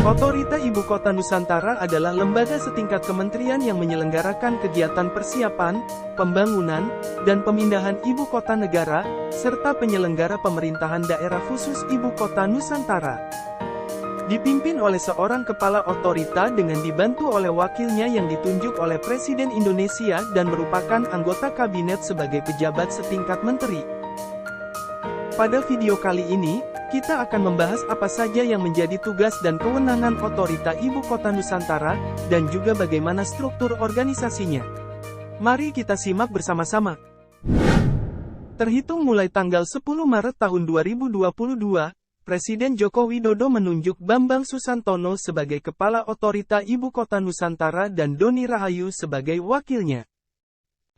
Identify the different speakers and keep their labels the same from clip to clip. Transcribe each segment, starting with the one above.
Speaker 1: Otorita Ibu Kota Nusantara adalah lembaga setingkat kementerian yang menyelenggarakan kegiatan persiapan, pembangunan, dan pemindahan ibu kota negara, serta penyelenggara pemerintahan daerah khusus Ibu Kota Nusantara. Dipimpin oleh seorang kepala otorita dengan dibantu oleh wakilnya yang ditunjuk oleh Presiden Indonesia dan merupakan anggota kabinet sebagai pejabat setingkat menteri. Pada video kali ini, kita akan membahas apa saja yang menjadi tugas dan kewenangan Otorita Ibu Kota Nusantara, dan juga bagaimana struktur organisasinya. Mari kita simak bersama-sama. Terhitung mulai tanggal 10 Maret tahun 2022, Presiden Joko Widodo menunjuk Bambang Susantono sebagai Kepala Otorita Ibu Kota Nusantara dan Doni Rahayu sebagai wakilnya.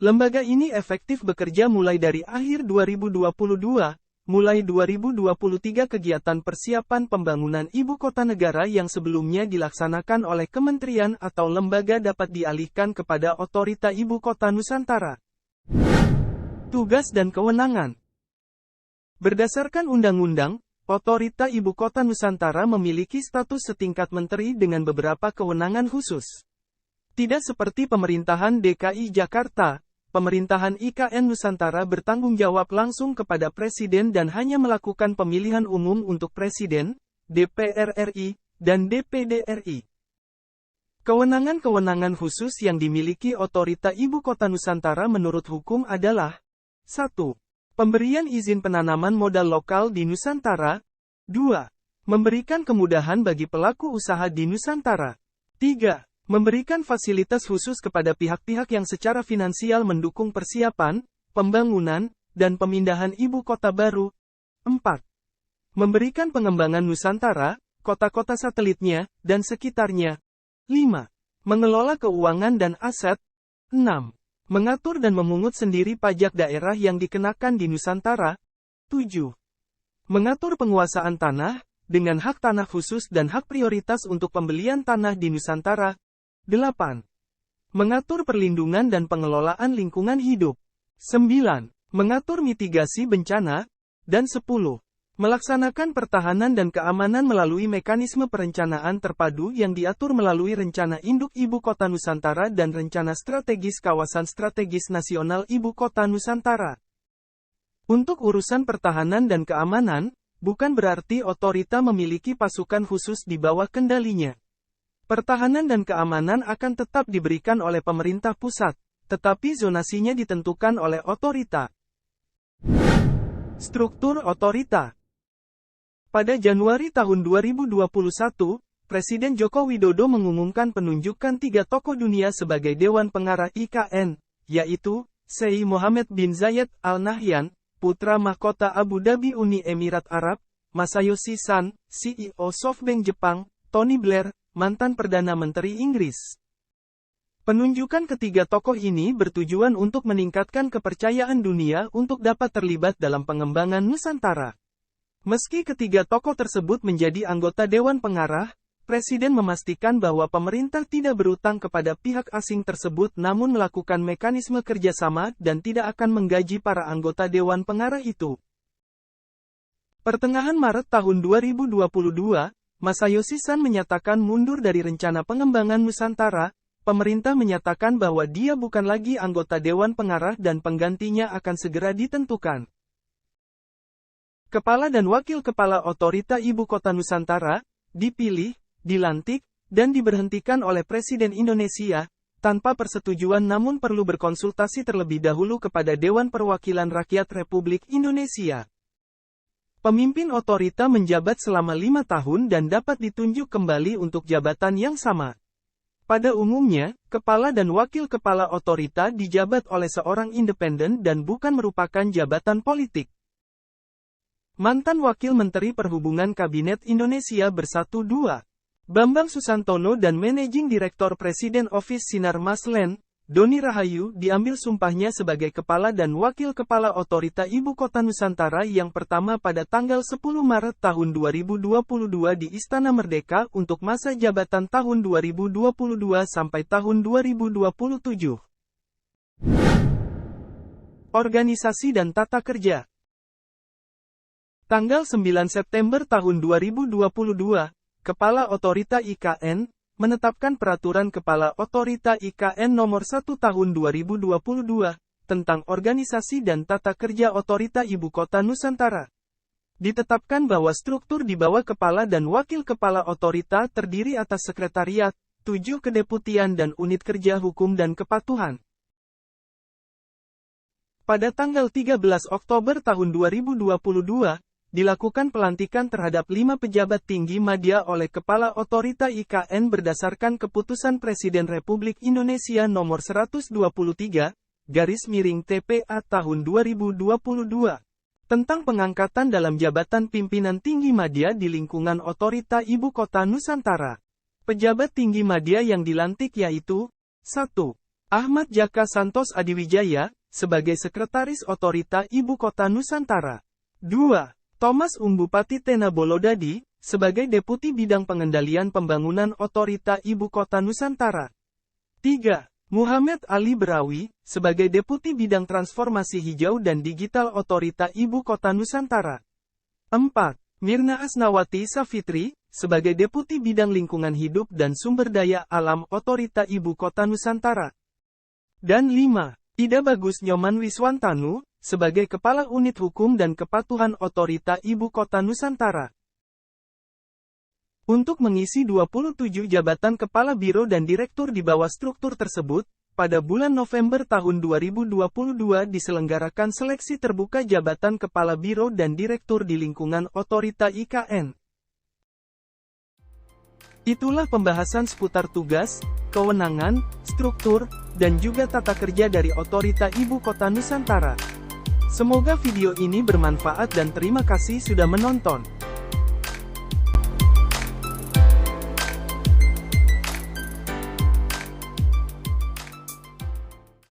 Speaker 1: Lembaga ini efektif bekerja mulai dari akhir 2022, mulai 2023 kegiatan persiapan pembangunan ibu kota negara yang sebelumnya dilaksanakan oleh kementerian atau lembaga dapat dialihkan kepada Otorita Ibu Kota Nusantara. Tugas dan kewenangan. Berdasarkan undang-undang, Otorita Ibu Kota Nusantara memiliki status setingkat menteri dengan beberapa kewenangan khusus. Tidak seperti pemerintahan DKI Jakarta, pemerintahan IKN Nusantara bertanggung jawab langsung kepada Presiden dan hanya melakukan pemilihan umum untuk Presiden, DPR RI, dan DPD RI. Kewenangan-kewenangan khusus yang dimiliki Otorita Ibu Kota Nusantara menurut hukum adalah 1. Pemberian izin penanaman modal lokal di Nusantara. 2. Memberikan kemudahan bagi pelaku usaha di Nusantara. 3. Memberikan fasilitas khusus kepada pihak-pihak yang secara finansial mendukung persiapan, pembangunan, dan pemindahan ibu kota baru. 4. Memberikan pengembangan Nusantara, kota-kota satelitnya, dan sekitarnya. 5. Mengelola keuangan dan aset. 6. Mengatur dan memungut sendiri pajak daerah yang dikenakan di Nusantara. 7. Mengatur penguasaan tanah, dengan hak tanah khusus dan hak prioritas untuk pembelian tanah di Nusantara. 8. Mengatur perlindungan dan pengelolaan lingkungan hidup. 9. Mengatur mitigasi bencana. Dan 10. Melaksanakan pertahanan dan keamanan melalui mekanisme perencanaan terpadu yang diatur melalui Rencana Induk Ibu Kota Nusantara dan Rencana Strategis Kawasan Strategis Nasional Ibu Kota Nusantara. Untuk urusan pertahanan dan keamanan, bukan berarti otorita memiliki pasukan khusus di bawah kendalinya. Pertahanan dan keamanan akan tetap diberikan oleh pemerintah pusat, tetapi zonasinya ditentukan oleh otorita. Struktur otorita. Pada Januari tahun 2021, Presiden Joko Widodo mengumumkan penunjukan 3 tokoh dunia sebagai Dewan Pengarah IKN, yaitu Sheikh Mohammed bin Zayed Al Nahyan, Putra Mahkota Abu Dhabi Uni Emirat Arab, Masayoshi Son, CEO SoftBank Jepang, Tony Blair, mantan Perdana Menteri Inggris. Penunjukan ketiga tokoh ini bertujuan untuk meningkatkan kepercayaan dunia untuk dapat terlibat dalam pengembangan Nusantara. Meski ketiga tokoh tersebut menjadi anggota Dewan Pengarah, Presiden memastikan bahwa pemerintah tidak berutang kepada pihak asing tersebut namun melakukan mekanisme kerjasama dan tidak akan menggaji para anggota Dewan Pengarah itu. Pertengahan Maret tahun 2022, Masayoshi Son menyatakan mundur dari rencana pengembangan Nusantara. Pemerintah menyatakan bahwa dia bukan lagi anggota Dewan Pengarah dan penggantinya akan segera ditentukan. Kepala dan Wakil Kepala Otorita Ibu Kota Nusantara dipilih, dilantik, dan diberhentikan oleh Presiden Indonesia tanpa persetujuan namun perlu berkonsultasi terlebih dahulu kepada Dewan Perwakilan Rakyat Republik Indonesia. Pemimpin otorita menjabat selama 5 tahun dan dapat ditunjuk kembali untuk jabatan yang sama. Pada umumnya, kepala dan wakil kepala otorita dijabat oleh seorang independen dan bukan merupakan jabatan politik. Mantan Wakil Menteri Perhubungan Kabinet Indonesia Bersatu II, Bambang Susantono dan Managing Director Presiden Office Sinar Mas Land, Doni Rahayu diambil sumpahnya sebagai Kepala dan Wakil Kepala Otorita Ibu Kota Nusantara yang pertama pada tanggal 10 Maret tahun 2022 di Istana Merdeka untuk masa jabatan tahun 2022 sampai tahun 2027. Organisasi dan Tata Kerja. Tanggal 9 September tahun 2022, Kepala Otorita IKN, menetapkan Peraturan Kepala Otorita IKN Nomor 1 Tahun 2022, tentang organisasi dan tata kerja Otorita Ibu Kota Nusantara. Ditetapkan bahwa struktur di bawah Kepala dan Wakil Kepala Otorita terdiri atas Sekretariat, 7 Kedeputian dan Unit Kerja Hukum dan Kepatuhan. Pada tanggal 13 Oktober tahun 2022, dilakukan pelantikan terhadap 5 pejabat tinggi media oleh Kepala Otorita IKN berdasarkan Keputusan Presiden Republik Indonesia Nomor 123/TPA tahun 2022, tentang pengangkatan dalam jabatan pimpinan tinggi media di lingkungan Otorita Ibu Kota Nusantara. Pejabat tinggi media yang dilantik yaitu 1. Ahmad Jaka Santos Adiwijaya, sebagai Sekretaris Otorita Ibu Kota Nusantara. 2. Thomas Bupati Tena Bolodadi, sebagai Deputi Bidang Pengendalian Pembangunan Otorita Ibu Kota Nusantara. 3. Muhammad Ali Berawi, sebagai Deputi Bidang Transformasi Hijau dan Digital Otorita Ibu Kota Nusantara. 4. Mirna Asnawati Safitri, sebagai Deputi Bidang Lingkungan Hidup dan Sumber Daya Alam Otorita Ibu Kota Nusantara. Dan 5. Ida Bagus Nyoman Wiswantanu, sebagai Kepala Unit Hukum dan Kepatuhan Otorita Ibu Kota Nusantara. Untuk mengisi 27 jabatan Kepala Biro dan Direktur di bawah struktur tersebut, pada bulan November tahun 2022 diselenggarakan seleksi terbuka jabatan Kepala Biro dan Direktur di lingkungan Otorita IKN. Itulah pembahasan seputar tugas, kewenangan, struktur, dan juga tata kerja dari Otorita Ibu Kota Nusantara. Semoga video ini bermanfaat dan terima kasih sudah menonton.